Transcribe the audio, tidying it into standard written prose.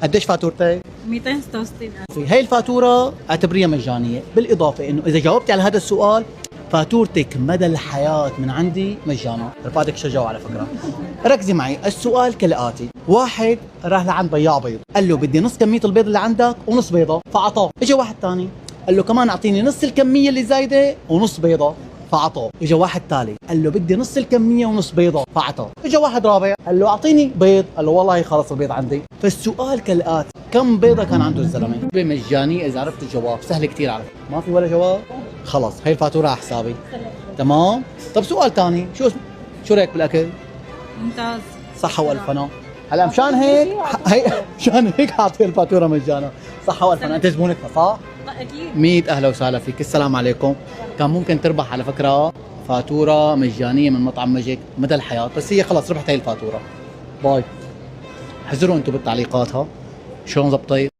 قديش فاتورتك؟ 266,000. هي الفاتورة اعتبريها مجانية، بالإضافة إنه إذا جاوبتي على هذا السؤال فاتورتك مدى الحياة من عندي مجانا. رفقاتك شجعوا على فكرة. ركزي معي، السؤال كالآتي: واحد راح لعند بياع بيض، قال له بدي نص كمية البيض اللي عندك ونص بيضة، فعطاه. اجى واحد ثاني قال له كمان اعطيني نص الكمية اللي زايدة ونص بيضة، فعطاه. اجى واحد ثالث قال له بدي نص الكمية ونص بيضة، فعطاه. اجى واحد رابع قال له اعطيني بيض، قال له والله خلص البيض عندي. فالسؤال كالآتي: كم بيضة كان عنده الزلمة؟ مجاني إذا عرفت الجواب، سهل كتير على فكرة. ما في ولا جواب؟ خلص هي الفاتورة على حسابي. تمام؟ طب سؤال ثاني، شو رأيك بالأكل؟ ممتاز. صحة والف هنا. هلا مشان هيك مشان هيك حاطين الفاتورة مجانا. صحة والف هنا. انت زبونتنا صح؟ اكيد. 100 اهلا وسهلا فيك. السلام عليكم. كان ممكن تربح على فكرة فاتورة مجانية من مطعم ماجيك مدى الحياة، بس هي خلص ربحت هي الفاتورة. باي. حذروا انتم بالتعليقات ها شلون زبطيت.